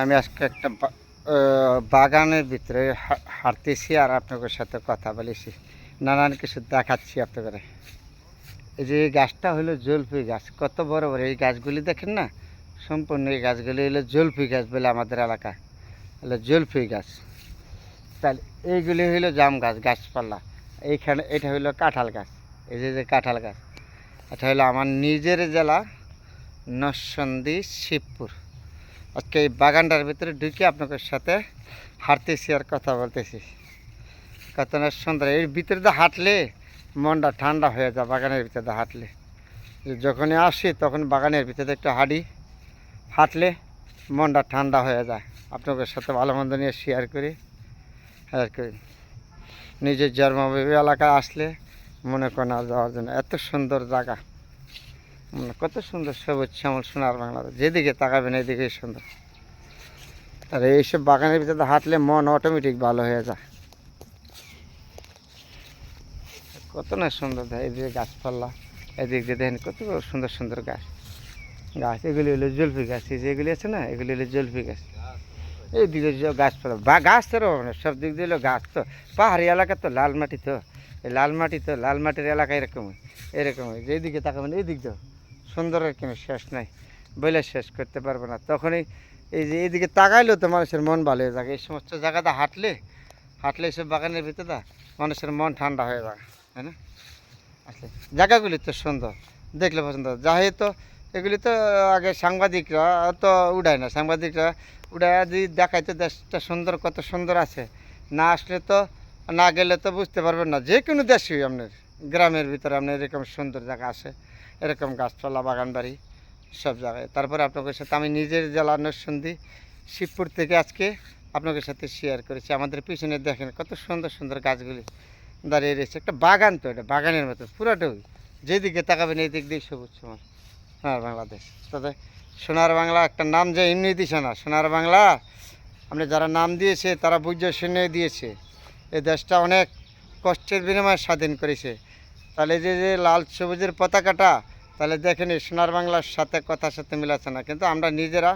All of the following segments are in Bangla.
আমি আজকে একটা বাগানের ভিতরে হাঁটতেছি আর আপনাদের সাথে কথা বলেছি, নানান কিছু দেখাচ্ছি আপনাদের। এই যে এই গাছটা হলো জলফি গাছ, কত বড় বড় এই গাছগুলি দেখেন না, সম্পূর্ণ এই গাছগুলি হলো জলফি গাছ বলে আমাদের এলাকা হলো জলফি গাছ। তাহলে এইগুলি হইলো জাম গাছ, গাছপালা। এইখানে এটা হইলো কাঁঠাল গাছ, এই যে কাঁঠাল গাছ। এটা হলো আমার নিজের জেলা নরসিংদী শিবপুর। আজকে এই বাগানটার ভিতরে ঢুকে আপনাদের সাথে হাঁটতেছি আর কথা বলতেছি। কত না সুন্দর, এর ভিতরে তো হাঁটলে মনটা ঠান্ডা হয়ে যায়। বাগানের ভিতরে হাঁটলে, যখনই আসি তখন বাগানের ভিতরে একটু হাঁটলে মনটা ঠান্ডা হয়ে যায়। আপনাদের সাথে ভালো মন্দ নিয়ে শেয়ার করি। নিজের জন্মভূমি এলাকায় আসলে মনে করেন আর যাওয়ার জন্য, এত সুন্দর জায়গা, কত সুন্দর সবুজ শ্যামল সোনার বাংলাদেশ। যেদিকে তাকাবেন এদিকেই সুন্দর। আর এইসব বাগানের ভিতরে হাঁটলে মন অটোমেটিক ভালো হয়ে যায়। কত না সুন্দর এদিকে গাছপালা, এদিক দিয়ে দেখেন কত সুন্দর সুন্দর গাছ। এগুলি হলো জলফি গাছ, এই যেগুলি আছে না, এগুলি হলো জলফি গাছ। এইদিকে গাছপালা বা গাছ তো সব দিক দিয়ে হলো গাছ। তো পাহাড়ি এলাকা তো লাল মাটি, তো এই লাল মাটির এলাকা এরকমই যেদিকে তাকাবেন এই দিক তো সুন্দরের কোনো শেষ নাই, বলে শেষ করতে পারবো না। তখনই এই যে এইদিকে তাকাইলেও তো মানুষের মন ভালো হয়ে যায়। এই সমস্ত জায়গাটা হাঁটলে এইসব বাগানের ভিতরে মানুষের মন ঠান্ডা হয়ে যায়, তাই না? আসলে জায়গাগুলি তো সুন্দর, দেখলে পছন্দ। যাই তো এগুলি তো আগে সাংবাদিকরা তো উড়ায় না, সাংবাদিকরা উড়ায় যদি দেখাইতো দেশটা সুন্দর, কত সুন্দর আছে। না আসলে তো, না গেলে তো বুঝতে পারবেন না। যে কোনো দেশই আপনার গ্রামের ভিতরে আপনার এরকম সুন্দর জায়গা আছে, এরকম গাছপালা বাগান বাড়ি সব জায়গায়। তারপরে আপনাদের সাথে আমি নিজের জেলা নরসিংদী শিবপুর থেকে আজকে আপনাদের সাথে শেয়ার করেছি। আমাদের পিছনে দেখেন কত সুন্দর সুন্দর গাছগুলি দাঁড়িয়ে রয়েছে। একটা বাগান, তো এটা বাগানের মতো পুরাটাই। যেদিকে তাকাবেন এই দিক দিয়ে সবুজ সমাজ সোনার বাংলাদেশ। তবে সোনার বাংলা একটা নাম যে এমনি দিছে না, সোনার বাংলা আপনি যারা নাম দিয়েছে তারা বুঝে শুনে দিয়েছে। এই দেশটা অনেক কষ্টের বিনিময়ে স্বাধীন করেছে। তাহলে যে যে লাল সবুজের পতাকাটা, তাহলে দেখেন এই সোনার বাংলার সাথে কথার সাথে মিলাচ্ছে না। কিন্তু আমরা নিজেরা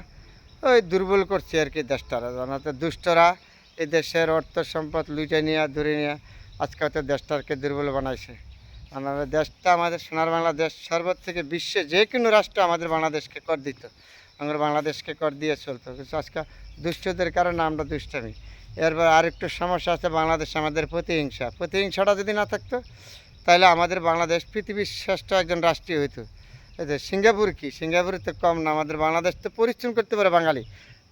ওই দুর্বল করছি আর কি দেশটারা। জানাতে দুষ্টরা এই দেশের অর্থ সম্পদ লুটে নিয়ে ধরে নিয়ে আজকে হয়তো দেশটাকে দুর্বল বানাইছে। আমাদের দেশটা, আমাদের সোনার বাংলাদেশ সর্বত থেকে বিশ্বে যে কোনো রাষ্ট্র আমাদের বাংলাদেশকে কর দিত, আমাদের বাংলাদেশকে কর দিয়ে চলতো। কিন্তু আজকে দুষ্টদের কারণে আমরা দুষ্টামি। এরপর আরেকটু সমস্যা আছে, বাংলাদেশে আমাদের প্রতিহিংসাটা যদি না থাকতো তাহলে আমাদের বাংলাদেশ পৃথিবীর শ্রেষ্ঠ একজন রাষ্ট্রীয় হইতো। এই যে সিঙ্গাপুর, সিঙ্গাপুরে তো কম না, আমাদের বাংলাদেশ তো পরিশ্রম করতে পারে বাঙালি,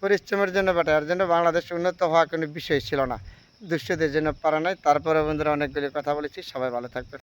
পরিশ্রমের জন্য বেটা। এর জন্য বাংলাদেশ উন্নত হওয়া কোনো বিষয় ছিল না, দুষ্টদের জন্য পারা নাই। তারপরে বন্ধুরা অনেকগুলি কথা বলেছি, সবাই ভালো থাকবে।